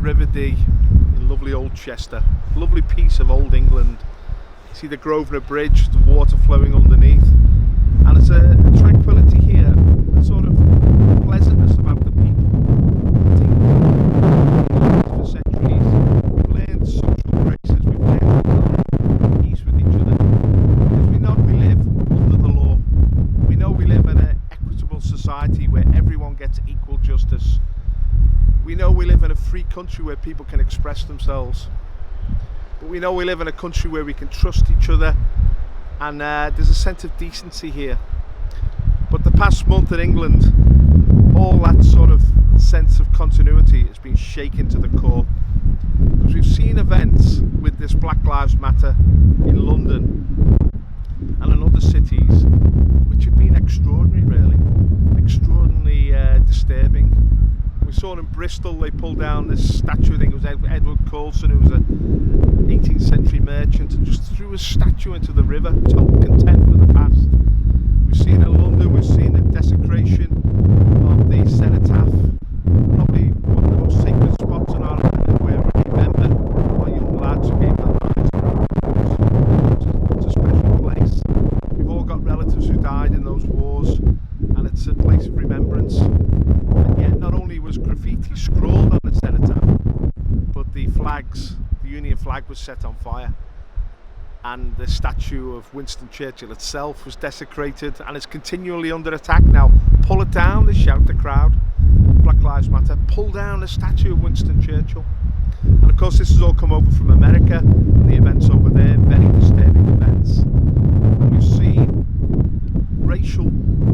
River Dee in lovely old Chester, lovely piece of old England. See the Grosvenor Bridge, the water flowing underneath, and there's a tranquility here, a sort of pleasantness about the people. For centuries, we've learned social graces, we've learned peace with each other, because we know we live under the law. We know we live in an equitable society where everyone gets equal justice. We know we live in a free country where people can express themselves. But we know we live in a country where we can trust each other, and there's a sense of decency here. But the past month in England, all that sort of sense of continuity has been shaken to the core. Because we've seen events with this Black Lives Matter in London and in other cities which have been extraordinary, really. Extraordinarily disturbing. We saw in Bristol, they pulled down this statue, I think it was Edward Colson, who was an 18th century merchant, and just threw a statue into the river, total contempt for the past. We've seen in London, we've seen the desecration of the cenotaph, probably one of the most sacred spots in our island where we remember our young lads who gave their lives. It's a special place. We've all got relatives who died in those wars, and it's a place of remembrance. And yet not only was graffiti scrawled on the cenotaph, but the flags, the Union flag, was set on fire, and the statue of Winston Churchill itself was desecrated, and it's continually under attack now. Pull it down, they shout the crowd. Black Lives Matter. Pull down the statue of Winston Churchill. And of course this has all come over from America, and the events over there, very disturbing events. And we've seen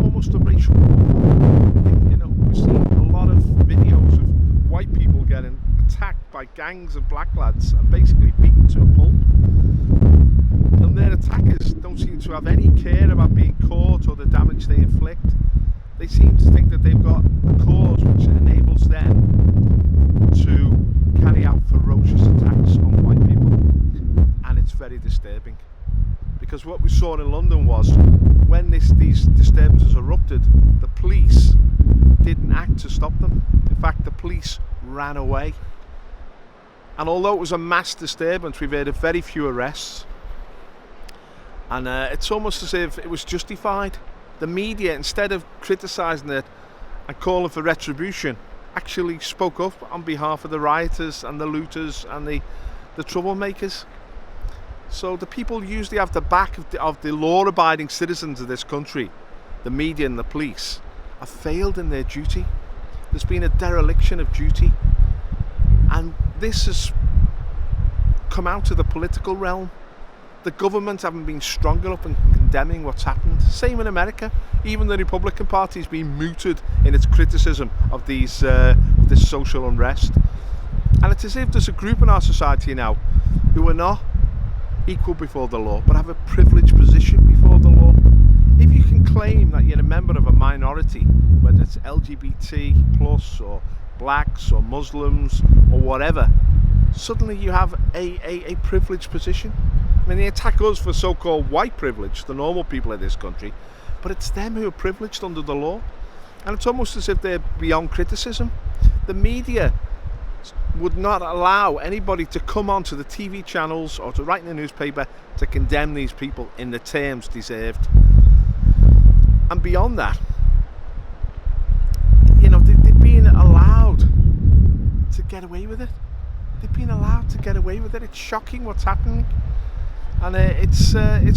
almost a racial war. You know, we've seen a lot of videos of white people getting attacked by gangs of black lads and basically beaten to a pulp. And their attackers don't seem to have any care about being caught or the damage they inflict. They seem to think that they've got a cause which enables them to carry out ferocious attacks on white people. And it's very disturbing. Because what we saw in London was, when these disturbances erupted, the police didn't act to stop them. In fact, the police ran away. And although it was a mass disturbance, we've heard of very few arrests. And it's almost as if it was justified. The media, instead of criticising it and calling for retribution, actually spoke up on behalf of the rioters and the looters and the troublemakers. So the people usually have the back of the law-abiding citizens of this country, the media and the police, have failed in their duty. There's been a dereliction of duty, and this has come out of the political realm. The government haven't been strong enough in condemning what's happened. Same in America. Even the Republican Party has been mooted in its criticism of this social unrest. And it's as if there's a group in our society now who are not equal before the law, but have a privileged position before the law. If you can claim that you're a member of a minority, whether it's LGBT plus or blacks or Muslims or whatever, suddenly you have a privileged position. I mean, they attack us for so-called white privilege, the normal people of this country, but it's them who are privileged under the law. And it's almost as if they're beyond criticism. The media would not allow anybody to come onto the TV channels or to write in the newspaper to condemn these people in the terms deserved. And beyond that, you know, they've been allowed to get away with it. They've been allowed to get away with it. It's shocking what's happening. And it's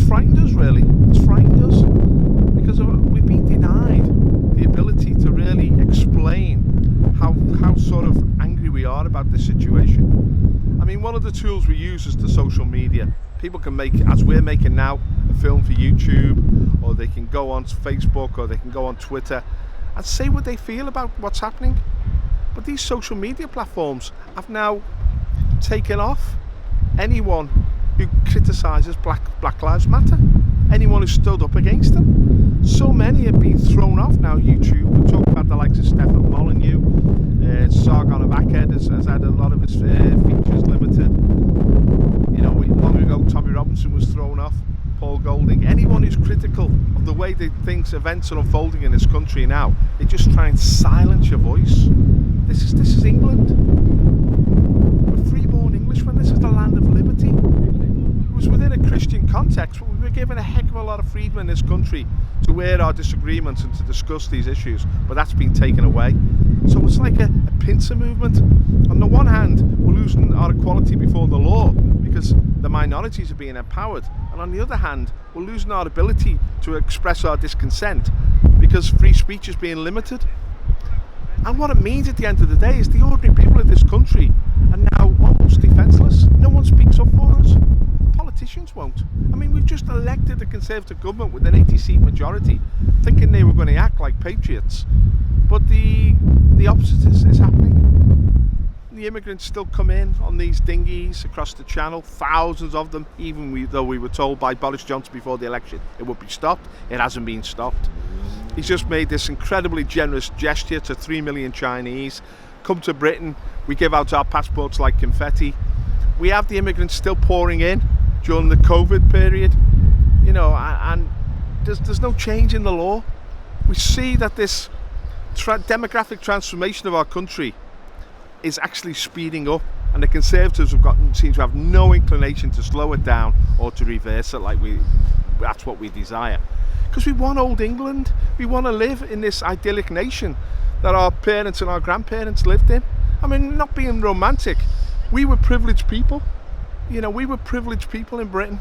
frightened us, really. It's frightened us because we've been denied the ability to really explain how sort of angry we are about this situation. I mean, one of the tools we use is the social media. People can make, as we're making now, a film for YouTube, or they can go on Facebook, or they can go on Twitter and say what they feel about what's happening. But these social media platforms have now taken off anyone who criticises Black Lives Matter, anyone who stood up against them. So many have been thrown off now YouTube. We talk about the likes of Stefan Molyneux, Sargon of Akkad has had a lot of his features limited. You know, long ago Tommy Robinson was thrown off, Paul Golding. Anyone who's critical of the way events are unfolding in this country now, they just try and silence your voice. This is England. Christian context, we were given a heck of a lot of freedom in this country to air our disagreements and to discuss these issues, but that's been taken away. So it's like a pincer movement. On the one hand, we're losing our equality before the law because the minorities are being empowered, and on the other hand, we're losing our ability to express our discontent because free speech is being limited. And what it means at the end of the day is the ordinary people of this country are now almost defenceless. No one speaks up for us. The politicians won't. I mean, we've just elected a Conservative government with an 80-seat majority, thinking they were going to act like patriots. But the opposite is happening. The immigrants still come in on these dinghies across the channel, thousands of them, even though we were told by Boris Johnson before the election it would be stopped. It hasn't been stopped. He's just made this incredibly generous gesture to 3 million Chinese. Come to Britain, we give out our passports like confetti. We have the immigrants still pouring in during the COVID period, you know, and there's no change in the law. We see that this demographic transformation of our country is actually speeding up, and the Conservatives seem to have no inclination to slow it down or to reverse it that's what we desire. Because we want old England. We want to live in this idyllic nation that our parents and our grandparents lived in. I mean, not being romantic, we were privileged people. You know, we were privileged people in Britain.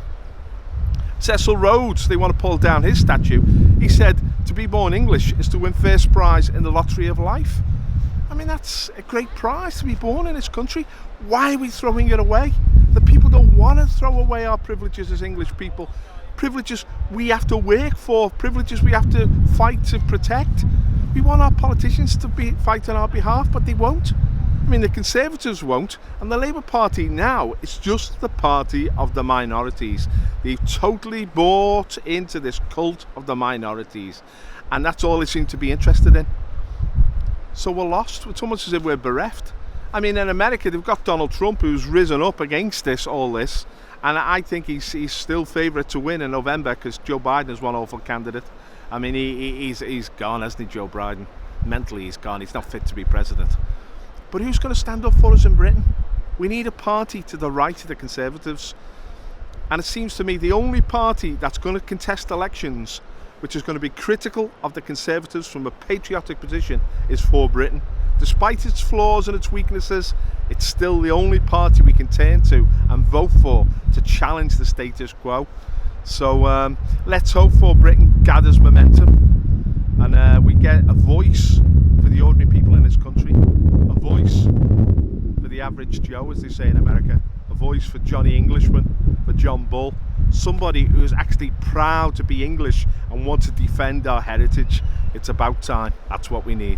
Cecil Rhodes, they want to pull down his statue. He said to be born English is to win first prize in the lottery of life. I mean, that's a great prize to be born in this country. Why are we throwing it away? The people don't want to throw away our privileges as English people. Privileges we have to work for, privileges we have to fight to protect. We want our politicians to fight on our behalf, but they won't. I mean, the Conservatives won't, and the Labour Party now is just the party of the minorities. They've totally bought into this cult of the minorities, and that's all they seem to be interested in. So we're lost. It's almost as if we're bereft. I mean, in America, they've got Donald Trump, who's risen up against all this, and I think he's still favourite to win in November because Joe Biden is one awful candidate. I mean, he's gone, hasn't he, Joe Biden? Mentally, he's gone. He's not fit to be president. But who's going to stand up for us in Britain? We need a party to the right of the Conservatives. And it seems to me the only party that's going to contest elections, which is going to be critical of the Conservatives from a patriotic position, is For Britain. Despite its flaws and its weaknesses, it's still the only party we can turn to and vote for to challenge the status quo. So let's hope For Britain gathers momentum and we get a voice for the ordinary people in this country, a voice for the average Joe, as they say in America, a voice for Johnny Englishman, for John Bull, somebody who is actually proud to be English and wants to defend our heritage. It's about time. That's what we need.